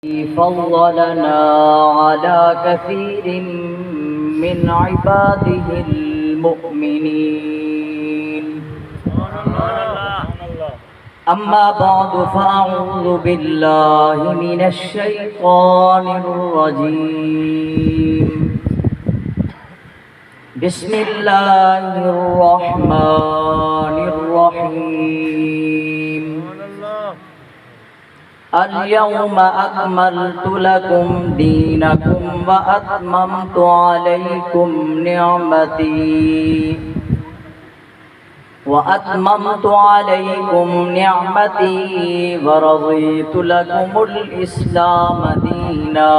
فضلنا على كثير من عباده المؤمنين. أما بعد فأعوذ بالله من الشيطان الرجيم. بسم الله الرحمن الرحيم. اليوم أكملت لكم دينكم وأتممت عليكم نعمتي ورضيت لكم الإسلام دينا.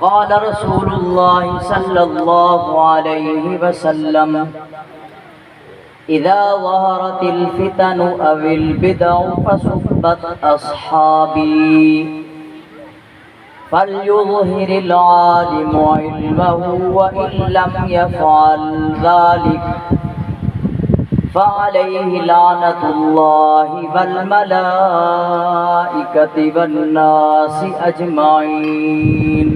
قال رسول الله صلى الله عليه وسلم: إذا ظهرت الفتن أو البدع فسبت أصحابي فليظهر العالم علمه وإن لم يفعل ذلك فعليه لعنة الله والملائكة والناس أجمعين.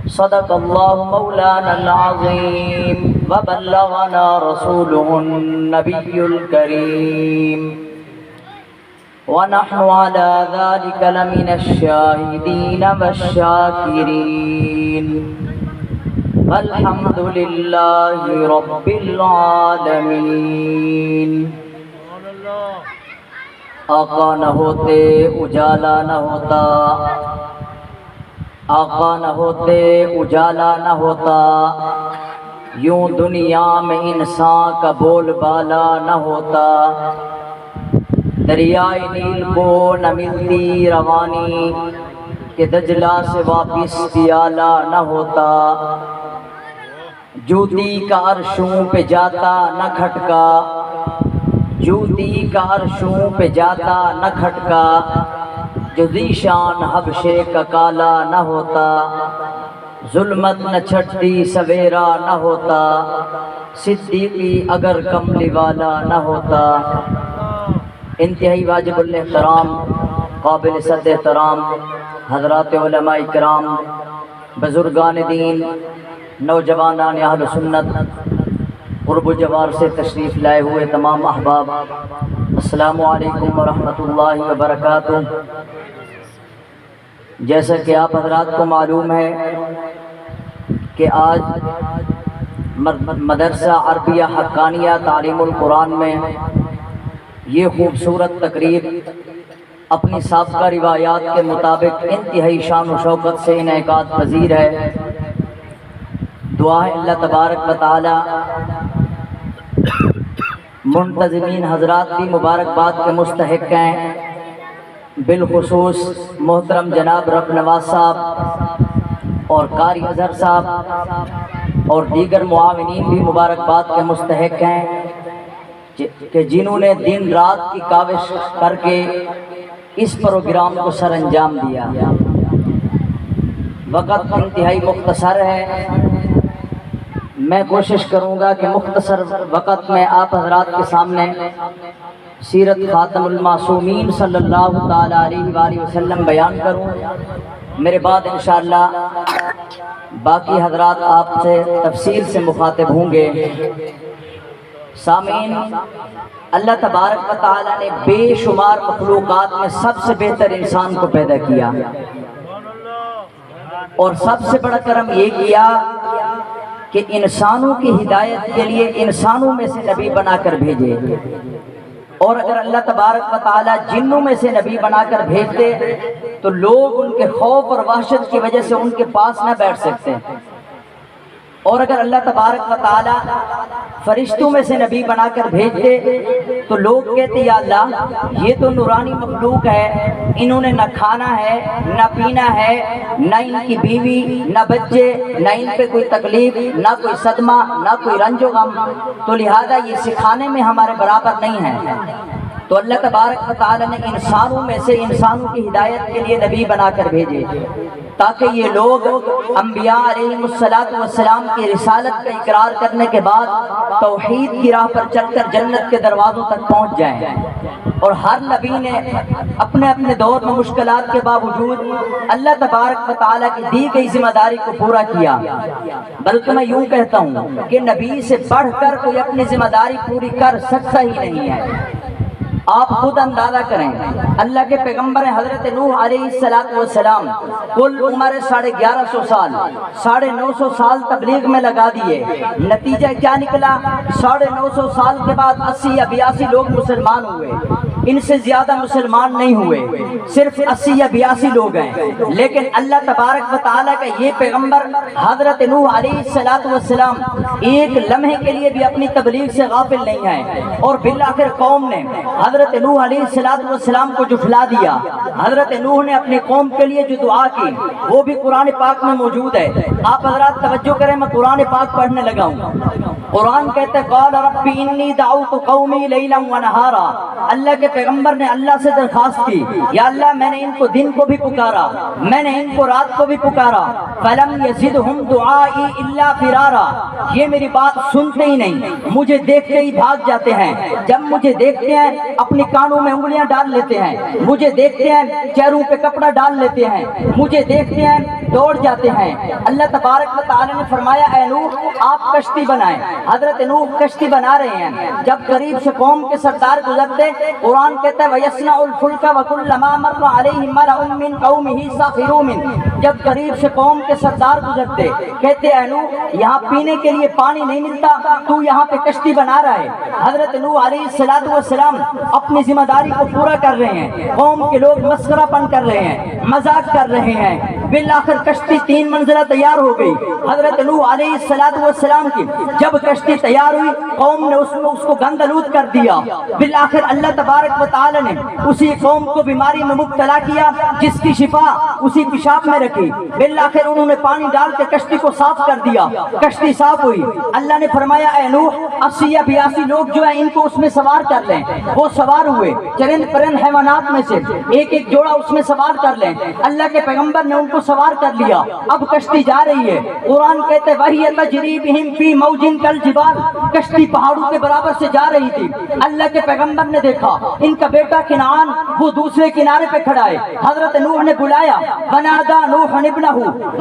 صدق الله مولانا العظيم وبلغنا رسوله النبي الكريم ونحن على ذلك لمن الشاهدين والشاكرين والحمد لله رب العالمين. آقا نہ ہوتے اجالا نہ ہوتا، آقا نہ ہوتے اجالا نہ ہوتا، یوں دنیا میں انسان کا بول بالا نہ ہوتا. دریائے نیل کو نہ ملتی روانی کہ دجلہ سے واپس پیالہ نہ ہوتا. جوتی کا عرشوں پہ جاتا نہ کھٹکا، جوتی کا عرشوں پہ جاتا نہ کھٹکا، جو ذیشان حبشے کا کالا نہ ہوتا. ظلمت نہ چھٹتی سویرا نہ ہوتا، صدیقی اگر کملی والا نہ ہوتا. انتہائی واجب الاحترام قابل صد احترام حضرات علماء اکرام، بزرگان دین، نوجوانان اہل سنت، قرب و جوار سے تشریف لائے ہوئے تمام احباب، السلام علیکم ورحمۃ اللہ وبرکاتہ. جیسا کہ آپ حضرات کو معلوم ہے کہ آج مدرسہ عربیہ حقانیہ تعلیم القرآن میں یہ خوبصورت تقریب اپنی سابقہ روایات کے مطابق انتہائی شان و شوکت سے انعقاد پذیر ہے. دعا ہے اللہ تبارک و تعالی منتظمین حضرات بھی مبارکباد کے مستحق ہیں، بالخصوص محترم جناب رب نواز صاحب اور قاری اظہر صاحب اور دیگر معاونین بھی مبارکباد کے مستحق ہیں کہ جنہوں نے دن رات کی کاوش کر کے اس پروگرام کو سر انجام دیا. وقت انتہائی مختصر ہے، میں کوشش کروں گا کہ مختصر وقت میں آپ حضرات کے سامنے سیرت خاتم المعصومین صلی اللہ تعالی علیہ وآلہ وسلم بیان کروں. میرے بعد انشاءاللہ باقی حضرات آپ سے تفصیل سے مخاطب ہوں گے. سامعین، اللہ تبارک و تعالی نے بے شمار مخلوقات میں سب سے بہتر انسان کو پیدا کیا اور سب سے بڑا کرم یہ کیا کہ انسانوں کی ہدایت کے لیے انسانوں میں سے نبی بنا کر بھیجے. اور اگر اللہ تبارک و تعالی جنوں میں سے نبی بنا کر بھیجتے تو لوگ ان کے خوف اور وحشت کی وجہ سے ان کے پاس نہ بیٹھ سکتے. اور اگر اللہ تبارک و تعالی فرشتوں میں سے نبی بنا کر بھیجتے تو لوگ کہتے یا اللہ یہ تو نورانی مخلوق ہے، انہوں نے نہ کھانا ہے نہ پینا ہے، نہ ان کی بیوی نہ بچے، نہ ان پہ کوئی تکلیف، نہ کوئی صدمہ، نہ کوئی رنج و غم، تو لہذا یہ سکھانے میں ہمارے برابر نہیں ہے. تو اللہ تبارک و تعالی نے انسانوں میں سے انسانوں کی ہدایت کے لیے نبی بنا کر بھیجے تاکہ یہ لوگ انبیاء علیہ السلام کی رسالت کا اقرار کرنے کے بعد توحید کی راہ پر چل کر جنت کے دروازوں تک پہنچ جائیں۔ اور ہر نبی نے اپنے اپنے دور میں مشکلات کے باوجود اللہ تبارک و تعالیٰ کی دی گئی ذمہ داری کو پورا کیا۔ بلکہ میں یوں کہتا ہوں کہ نبی سے بڑھ کر کوئی اپنی ذمہ داری پوری کر سکتا ہی نہیں ہے۔ آپ خود اندازہ کریں، اللہ کے پیغمبر حضرت نوح علیہ السلام کل عمر 1150 سال، 950 سال تبلیغ میں لگا دیے، نتیجہ کیا نکلا؟ 950 سال کے بعد 80 یا 82 لوگ مسلمان ہوئے، ان سے زیادہ مسلمان نہیں ہوئے، صرف 80 یا 82 لوگ ہیں۔ لیکن اللہ تبارک و تعالیٰ کا یہ پیغمبر حضرت نوح علیہ السلام ایک لمحے کے لیے بھی اپنی تبلیغ سے غافل نہیں ہیں، اور بالآخر قوم نے حضرت نوح علیہ السلام کو جھٹلا دیا۔ حضرت نوح نے اپنی قوم کے لیے جو دعا کی وہ بھی قرآن پاک میں موجود ہے۔ آپ حضرات توجہ کریں، میں قرآن پاک پڑھنے لگا ہوں۔ قرآن کہتے ہیں قال رب انی دعوت قومی لیلا ونہارا، اللہ کے پیغمبر نے اللہ سے درخواست کی، یا اللہ میں نے ان کو دن کو بھی پکارا، میں نے ان کو رات کو بھی پکارا، فلم یزدہم دعائی الا فرارا، یہ میری بات سنتے ہی نہیں، مجھے دیکھتے ہی بھاگ جاتے ہیں، جب مجھے دیکھتے ہیں اپنی کانوں میں انگلیاں ڈال لیتے ہیں، مجھے دیکھتے ہیں چہروں پہ کپڑا ڈال لیتے ہیں، مجھے دیکھتے ہیں دوڑ جاتے ہیں۔ اللہ تبارک و تعالی نے فرمایا اے نوح آپ کشتی بنائیں۔ حضرت نوح کشتی بنا رہے ہیں، جب قریب سے قوم کے سردار گزرتے، قرآن کہتا ہے وَيَصْنَعُ الْفُلْكَ وَكُلَّمَا مَرَّ عَلَيْهِ مَلَأٌ مِّن قَوْمِهِ سَخِرُوا مِنْهُ، جب قریب سے قوم کے سردار گزرتے کہتے اے نوح یہاں پینے کے لیے پانی نہیں ملتا، تو یہاں پہ کشتی بنا رہا ہے۔ حضرت نوح علیہ السلام اپنی ذمہ داری کو پورا کر رہے ہیں، قوم کے لوگ مسخرہ پن کر رہے ہیں، مذاق کر رہے ہیں، بالآخر کشتی 3 منزلہ تیار ہو گئی۔ حضرت نوح علیہ السلام کی جب کشتی تیار ہوئی، قوم نے اس کو گندآلود کر دیا۔ بالآخر اللہ تبارک و تعالی نے اسی قوم کو بیماری میں مبتلا کیا جس کی شفا اسی پیشاب میں رکھی۔ بالآخر انہوں نے پانی ڈال کے کشتی کو صاف کر دیا، کشتی صاف ہوئی۔ اللہ نے فرمایا اے نوح 80 یا 82 لوگ جو ہیں ان کو اس میں سوار کر لیں۔ وہ سوار ہوئے، چرند پرند حیوانات میں سے ایک ایک جوڑا اس میں سوار کر لیں۔ اللہ کے پیغمبر نے ان کو سوار کر لیا، اب کشتی جا رہی ہے۔ قرآن کہتے وَهِيَ تَجْرِي بِهِمْ فِي مَوْجٍ كَالْجِبَالِ، کشتی پہاڑوں کے برابر سے جا رہی تھی۔ اللہ کے پیغمبر نے دیکھا ان کا بیٹا کنعان وہ دوسرے کنارے پہ کھڑا ہے۔ حضرت نوح نے بلایا وَنَادَى نُوحٌ ابْنَهُ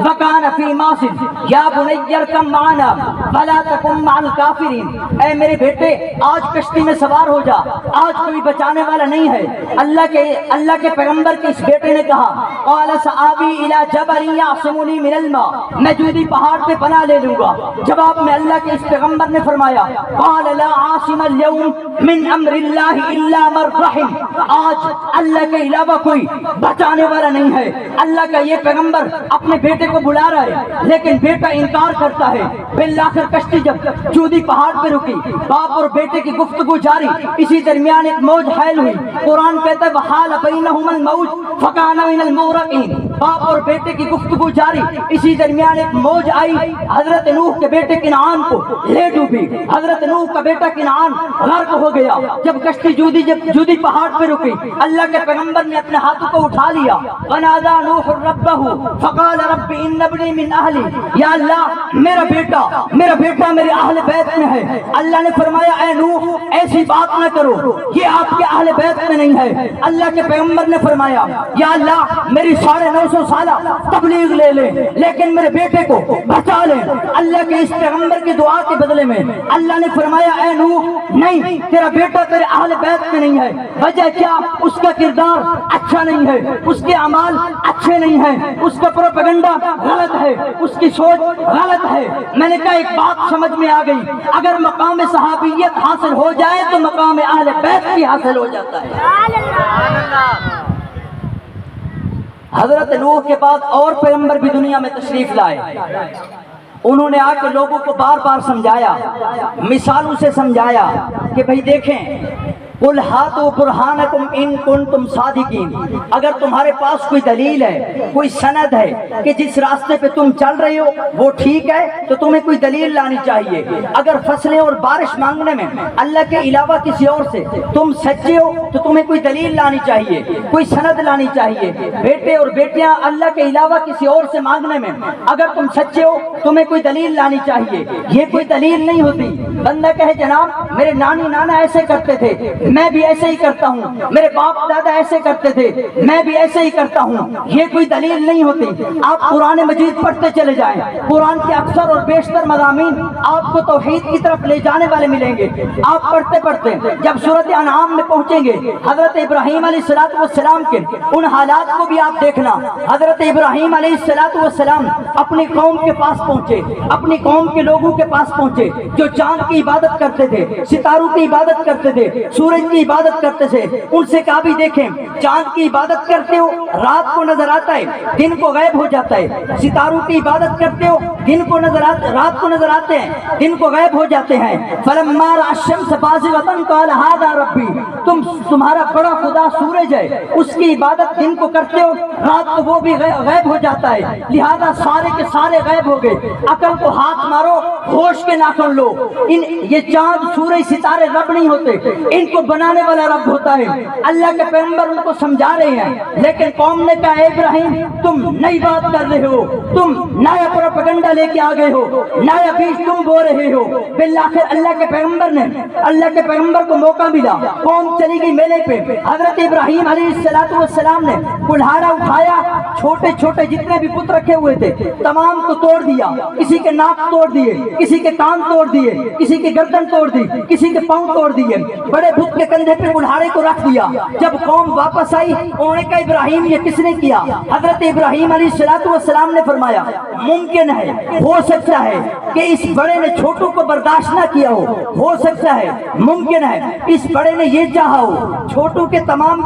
وَكَانَ فِي مَعْصِيَةٍ يَا بُنَيَّ ارْكَب مَعَنَا وَلَا تَكُن مَعَ الْكَافِرِينَ، اے میرے بیٹے آج کشتی میں سوار ہو جا، آج کوئی بچانے والا نہیں ہے۔ اللہ کے پیغمبر کے اس بیٹے نے کہا قال سآوی الی جبل یعصمنی من الماء، میں جودی پہاڑ پہ پناہ لے لوں گا۔ جواب میں اللہ کے اس پیغمبر نے فرمایا قال لا عاصم اليوم من امر اللہ الا من رحم، آج اللہ کے علاوہ کوئی بچانے والا نہیں ہے۔ اللہ کا یہ پیغمبر اپنے بیٹے کو بلا رہا ہے لیکن بیٹا انکار کرتا ہے۔ بالآخر کشتی جب جودی پہاڑ پہ رکی، باپ اور بیٹے کی گفتگو جاری، اسی درمیان ایک موج حائل ہوئی۔ قرآن کہتا ہے وحال بینہما الموج فکان من المغرقین، باپ اور بیٹے کی گفتگو جاری، اسی درمیان ایک موج آئی، حضرت نوح کے بیٹے کنعان کو لے ڈوبی۔ حضرت نوح کا بیٹا کنعان غرق ہو گیا۔ جب کشتی جودی پہاڑ پہ رکی، اللہ کے پیغمبر نے اپنے ہاتھوں کو اٹھا لیا ونادى نوح ربہ فقال رب ان ابنی من اہلی، یا اللہ میرا بیٹا میرے اہل بیت میں ہے۔ اللہ نے فرمایا اے نوح ایسی بات نہ کرو، یہ آپ کے اہل بیت میں نہیں ہے۔ اللہ کے پیغمبر نے فرمایا یا اللہ میری 950 سالہ تبلیغ لے لے لیکن میرے بیٹے کو بچا لے۔ اللہ کے اس پیغمبر کی دعا کے بدلے میں اللہ نے فرمایا اے نوح نہیں، تیرا بیٹا تیرے اہل بیت میں نہیں ہے۔ وجہ کیا؟ اس کا کردار اچھا نہیں ہے، اس کے اعمال اچھے نہیں ہیں، اس کا پروپیگنڈا غلط ہے، اس کی سوچ غلط ہے۔ میں نے کہا ایک بات سمجھ میں آ گئی، اگر مقام صحابیت حاصل ہو جائے تو مقام اہل بیت بھی حاصل ہو جاتا ہے۔ حضرت نوح کے بعد اور پیغمبر بھی دنیا میں تشریف لائے، انہوں نے آ کے لوگوں کو بار بار سمجھایا، مثالوں سے سمجھایا کہ بھئی دیکھیں قل ہاتوا برہانکم ان کنتم صادقین، اگر تمہارے پاس کوئی دلیل ہے، کوئی سند ہے کہ جس راستے پہ تم چل رہے ہو وہ ٹھیک ہے تو تمہیں کوئی دلیل لانی چاہیے۔ اگر فصلیں اور بارش مانگنے میں اللہ کے علاوہ کسی اور سے تم سچے ہو تو تمہیں کوئی دلیل لانی چاہیے، کوئی سند لانی چاہیے۔ بیٹے اور بیٹیاں اللہ کے علاوہ کسی اور سے مانگنے میں اگر تم سچے ہو تمہیں کوئی دلیل لانی چاہیے۔ یہ کوئی دلیل نہیں ہوتی۔ بندہ کہے جناب میرے نانی نانا ایسے کرتے تھے، میں بھی ایسے ہی کرتا ہوں، میرے باپ دادا ایسے کرتے تھے، میں بھی ایسے ہی کرتا ہوں، یہ کوئی دلیل نہیں ہوتی۔ آپ قرآن مجید پڑھتے چلے جائیں، قرآن کے اکثر اور بیشتر مضامین آپ کو توحید کی طرف لے جانے والے ملیں گے۔ آپ پڑھتے پڑھتے جب سورۃ انعام میں پہنچیں گے حضرت ابراہیم علیہ السلام کے ان حالات کو بھی آپ دیکھنا۔ حضرت ابراہیم علیہ السلام اپنی قوم کے پاس پہنچے، اپنی قوم کے لوگوں کے پاس پہنچے جو چاند کی عبادت کرتے تھے، ستاروں کی عبادت کرتے تھے، سورج کی عبادت کرتے تھے۔ ان سے کہا بھی دیکھیں چاند کی عبادت کرتے ہو رات کو نظر آتا ہے، دن کو غائب ہو جاتا ہے، ستاروں کی عبادت کرتے ہو دن کو رات کو نظر آتے ہیں، دن کو غائب ہو جاتے ہیں۔ فلما رأى الشمس بازغة قال هذا ربی، تمہارا بڑا خدا سورج ہے، اس کی عبادت دن کو کرتے ہو رات کو وہ بھی غائب ہو جاتا ہے، لہذا سارے کے سارے غائب ہو گئے۔ عقل کو ہاتھ مارو، ہوش کے ناخن لو۔ یہ چاند سورج ستارے رب نہیں ہوتے، ان کو بنانے والا رب ہوتا ہے۔ اللہ کے پیغمبر ان کو سمجھا رہے ہیں، لیکن قوم نے کہا اے ابراہیم تم نئی بات کر رہے ہو، تم نیا پروپیگنڈا لے کے آ گئے ہو، نیا بیج تم بو رہے ہو۔ بالآخر اللہ کے پیغمبر کو موقع ملا، قوم چلی گئی میلے پہ۔ حضرت ابراہیم علیہ السلام نے کلہاڑا اٹھایا، چھوٹے چھوٹے جتنے بھی بت رکھے ہوئے تھے تمام کو توڑ دیا، کسی کے ناک توڑ دیے، کسی کے کان توڑ دیے، کسی کی گردن توڑ دی، کسی کے پاؤں توڑ دیے، بڑے بت کے کندھے پہ کلہاڑے کو رکھ دیا۔ جب قوم واپس آئی انہوں نے کہا ابراہیم یہ کس نے کیا؟ حضرت ابراہیم علیہ السلام نے فرمایا ممکن ہے، ہو سکتا ہے کہ اس بڑے نے چھوٹوں کو برداشت نہ کیا ہو سکتا ہے، ممکن ہے اس بڑے نے یہ چاہا ہو چھوٹوں کے تمام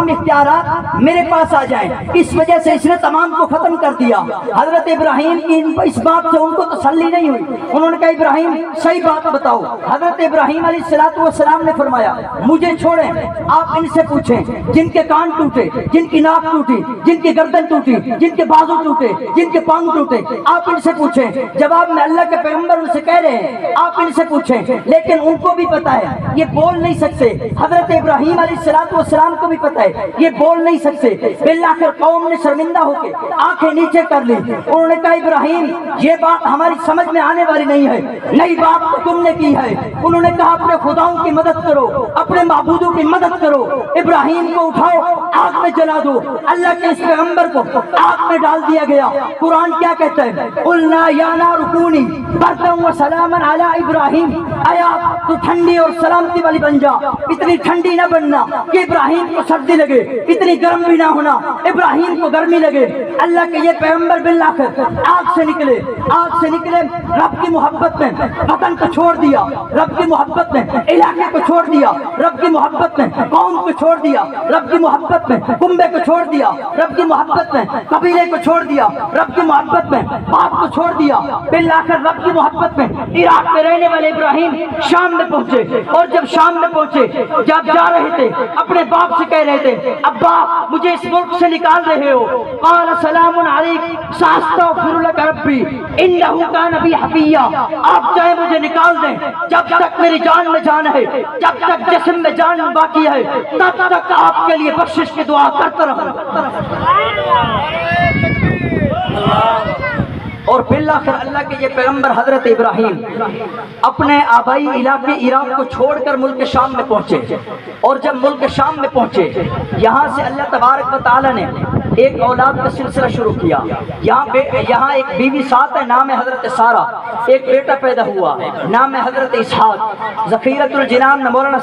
اختیارات میرے پاس آ جائیں، اس وجہ سے اس نے تمام کو ختم کر دیا۔ حضرت ابراہیم کی اس بات سے ان کو تسلی نہیں ہوئی، انہوں نے کہا ابراہیم صحیح بات بتاؤ۔ حضرت ابراہیم علیہ السلام نے فرمایا مجھے چھوڑیں، آپ ان سے پوچھیں جن کے کان ٹوٹے، جن کی ناک ٹوٹی، جن کی گردن ٹوٹی، جن کے بازو ٹوٹے، جن کے پاؤں ٹوٹے، آپ ان سے پوچھیں۔ جواب میں اللہ کے پیغمبر ان سے کہہ رہے ہیں آپ ان سے پوچھیں، لیکن ان کو بھی پتا ہے یہ بول نہیں سکتے۔ حضرت ابراہیم علیہ السلام کو بھی پتا ہے یہ بول نہیں سکتے۔ بالآخر قوم نے شرمندہ ہو کے آنکھیں نیچے کر لی، انہوں نے کہا ابراہیم یہ بات ہماری سمجھ میں آنے والی نہیں ہے، نئی بات تو تم نے کی ہے۔ انہوں نے کہا اپنے خداؤں کی مدد کرو، اپنے معبودوں کی مدد کرو، ابراہیم کو اٹھاؤ آگ میں جلا دو۔ اللہ کے اس پیغمبر کو آگ میں ڈال دیا گیا۔ قرآن کیا کہتا ہے قلنا یا نار کونی بردا وسلاما علی ابراہیم، آیا تو ٹھنڈی اور سلامتی والی بن جا، اتنی ٹھنڈی نہ بننا کہ ابراہیم کو سردی لگے، اتنی گرم بھی نہ ہونا ابراہیم کو گرمی لگے۔ اللہ کے یہ پیغمبر بالآخر آگ سے نکلے، رب کی محبت میں وطن کو چھوڑ دیا، رب کی محبت میں علاقے کو چھوڑ دیا، رب کی محبت میں قوم کو چھوڑ دیا، رب کی محبت میں کنبے کو چھوڑ دیا، رب کی محبت میں قبیلے کو چھوڑ دیا، رب کی محبت میں باپ کو چھوڑ دیا۔ بالآخر رب کی محبت میں عراق میں رہنے والے ابراہیم شام میں پہنچے، اور جب شام میں پہنچے جب جا رہے تھے اپنے باپ سے کہہ رہے تھے ابا مجھے اس ملک سے نکال رہے ہو، قال سلام علیک ساستغفر لک ربی انہ کان بی حفیا، آپ چاہے مجھے نکال دیں، جب تک میری جان میں جان ہے، جب تک جسم میں جان باقی ہے تب تک آپ کے لیے بخشش کی دعا کرتا رہوں۔ اور بالآخر اللہ کے یہ پیغمبر حضرت ابراہیم اپنے آبائی علاقے عراق کو چھوڑ کر ملک شام میں پہنچے، اور جب ملک شام میں پہنچے یہاں سے اللہ تبارک و تعالی نے ایک اولاد کا سلسلہ شروع کیا۔ یہاں ایک بیوی ساتھ ہے، نام ہے حضرت سارہ، ایک بیٹا پیدا ہوا نام ہے حضرت اسحاق۔ ذخیرۃ الجنان میں مولانا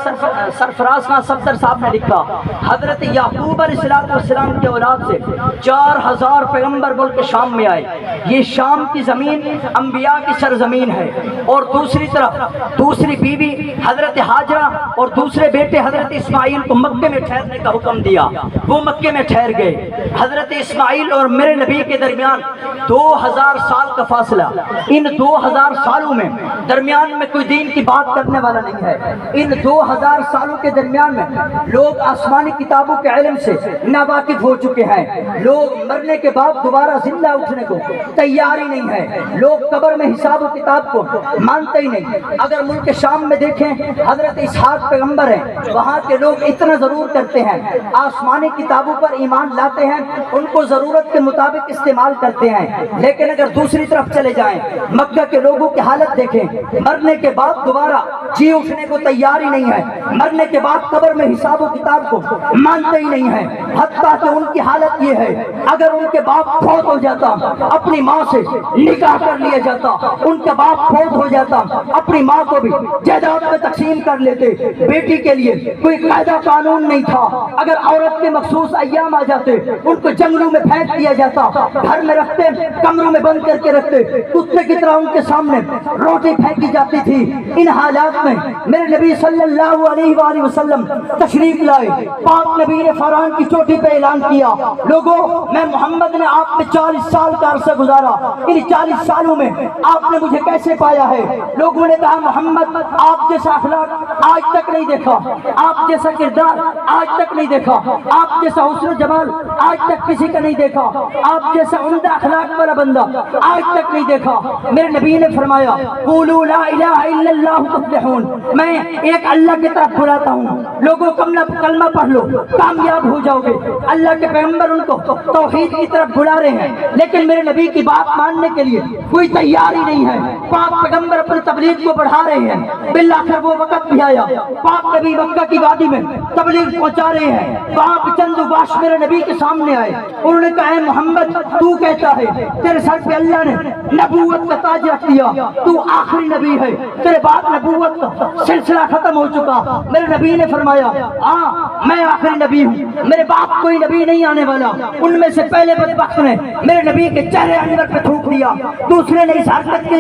سرفراز خان صفدر صاحب نے لکھا حضرت یعقوب علیہ السلام کے اولاد سے 4000 پیغمبر ملک شام میں آئے۔ یہ شام کی زمین انبیاء کی سرزمین ہے، اور دوسری طرف دوسری بیوی حضرت ہاجرہ اور دوسرے بیٹے حضرت اسماعیل کو مکے میں ٹھہرنے کا حکم دیا، وہ مکے میں ٹھہر گئے۔ حضرت اسماعیل اور میرے نبی کے درمیان 2000 سال کا فاصلہ. ان 2000 سالوں میں درمیان میں کوئی دین کی بات کرنے والا نہیں ہے. ان 2000 سالوں کے درمیان میں لوگ آسمانی کتابوں کے علم سے ناواقف ہو چکے ہیں. لوگ مرنے کے بعد دوبارہ زندہ اٹھنے کو تیار ہی نہیں ہے. لوگ قبر میں حساب و کتاب کو مانتے ہی نہیں. اگر ملک شام میں دیکھیں, حضرت اسحاق پیغمبر ہیں, وہاں کے لوگ اتنا ضرور کرتے ہیں, آسمانی کتابوں پر ایمان لاتے ہیں, ان کو ضرورت کے مطابق استعمال کرتے ہیں. لیکن اگر دوسری طرف چلے جائیں, مکہ کے لوگوں کی حالت دیکھیں, مرنے کے بعد دوبارہ جی اٹھنے کو تیار ہی نہیں ہے. مرنے کے بعد قبر میں حساب و کتاب کو مانتے ہی نہیں ہیں. حتیٰ کہ ان کی حالت یہ ہے, اگر ان کے باپ فوت ہو جاتا, اپنی ماں سے نکاح کر لیا جاتا, ان کا باپ فوت ہو جاتا, اپنی ماں کو بھی جائیداد میں تقسیم کر لیتے. بیٹی کے لیے کوئی قاعدہ قانون نہیں تھا. اگر عورت کے مخصوص ایام آ جاتے, ان کو جنگلوں میں پھینک دیا جاتا, گھر میں رکھتے, کمروں میں بند کر کے رکھتے, کتے کی طرح ان کے سامنے روٹی پھینکی جاتی تھی. ان حالات میں میرے نبی صلی اللہ علیہ وآلہ وسلم تشریف لائے. پاک نبی نے فرعون کی چوٹی پہ اعلان کیا, لوگوں میں محمد نے آپ پہ 40 سال کا عرصہ گزارا, ان 40 سالوں میں آپ نے مجھے کیسے پایا ہے؟ لوگوں نے کہا, محمد آپ جیسا اخلاق آج تک نہیں دیکھا, آپ جیسا کردار آج تک نہیں دیکھا, آپ جیسا حسن و جمال آج تک کسی کا نہیں دیکھا, آپ جیسا عمدہ اخلاق والا بندہ آج تک نہیں دیکھا. میرے نبی نے فرمایا, قولوا لا الہ الا اللہ تفلحون. میں ایک اللہ کی طرف بلاتا ہوں, لوگوں کلمہ پڑھ لو, کامیاب ہو جاؤ گے. اللہ کے پیغمبر ان کو توحید کی طرف بلا رہے ہیں, لیکن میرے نبی کی بات ماننے کے لیے کوئی تیار ہی نہیں ہے. پاک پیغمبر اپنی تبلیغ کو بڑھا رہے ہیں. بالآخر وہ وقت بھی آیا, پاک نبی مکہ کی وادی میں تبلیغ پہنچا رہے ہیں. وہاں پہ چند باش میرے نبی کے سامنے آئے, انہوں نے کہا, محمد تو کہتا ہے تیرے سر پہ اللہ نے نبوت کا تاج رکھ دیا, تو آخری نبی ہے, تیرے بعد نبوت کا سلسلہ ختم ہو چکا. میرے نبی نے فرمایا, ہاں میں آخری نبی ہوں, میرے بعد کوئی نبی نہیں آنے والا. ان میں سے پہلے بدبخت نے میرے نبی کے چہرے انور پہ تھوک دیا. دوسرے نے اس حرکت کے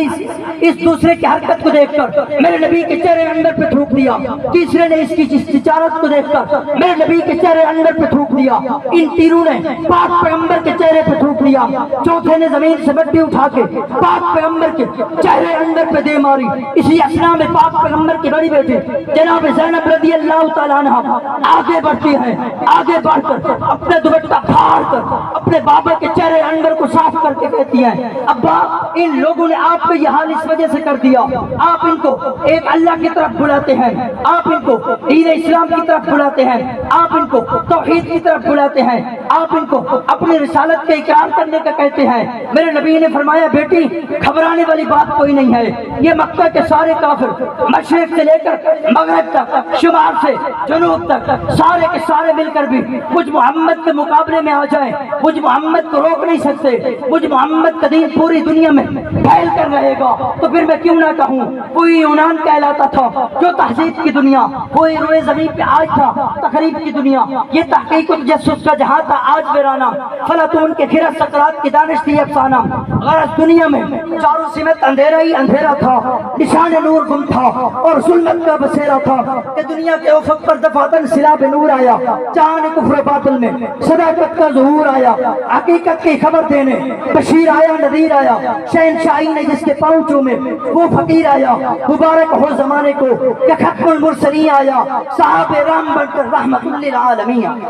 اس دوسرے کی حرکت کو دیکھ کر میرے نبی کے چہرے انور پہ تھوک دیا. تیسرے نے اس کی تجارت کو دیکھ کر میرے نبی کے چہرے انور پہ تھوک دیا. ان تینوں نے پاک پیغمبر کے چہرے پہ تھوک دیا. چوتھے نے زمین سے مٹی اٹھا کے پاک پیغمبر کے چہرے انور پہ دے ماری. اسی اسنا میں پاک پیغمبر کی بڑی بیٹی جناب زینب رضی اللہ تعالیٰ عنہ آگے بڑھتی ہے. آگے بڑھ کر اپنے دوپٹہ پھاڑ کر اپنے بابا کے چہرے انور کو صاف کر کے کہتی ہے, ابا ان لوگوں نے آپ کو یہ حال اس وجہ سے کر دیا, آپ ان کو ایک اللہ کی طرف بلاتے ہیں, آپ ان کو دین اسلام کی طرف بلاتے ہیں, آپ ان کو توحید کی طرف بلاتے ہیں, آپ ان کو اپنی رسالت کے اقرار کرنے کا کہتے ہیں. میرے نبی نے فرمایا, بیٹی گھبرانے والی بات کوئی نہیں ہے. یہ مکہ کے سارے کافر مشرق سے لے کر مغرب تک, شمال سے جنوب تک, سارے کے سارے مل کر بھی مجھ محمد کے مقابلے میں آ جائیں, مجھ محمد کو روک نہیں سکتے. مجھ محمد کا دین پوری دنیا میں پھیل کر رہے گا. تو پھر میں کیوں نہ کہوں, وہی یونان کہلاتا تھا جو تہذیب کی دنیا, وہی روئے زمین پہ آج تھا تقریب کی دنیا. یہ تحقیق و تجسس کا جہاں تھا آج ویرانہ, فلاطون کے گھر سقراط کی دانش تھی افسانہ. غرض دنیا میں چاروں سمت اندھیرا ہی اندھیرا تھا, نشان نور گم تھا اور ظلمت کا بسیرا تھا. کہ دنیا کے افق پر دفاتن سلاب نور آیا, چاند کفر باطل میں صداقت کا ظہور آیا. حقیقت کی خبر دینے بشیر آیا, نذیر آیا, شہنشاہی نے جس کے پاؤں چومے وہ فقیر آیا. مبارک ہو زمانے کو کہ ختم المرسلین آیا, صاحب رحم بن کر رحمت للعالمین.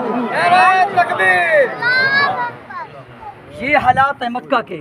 یہ حالات ہیں مکہ کے.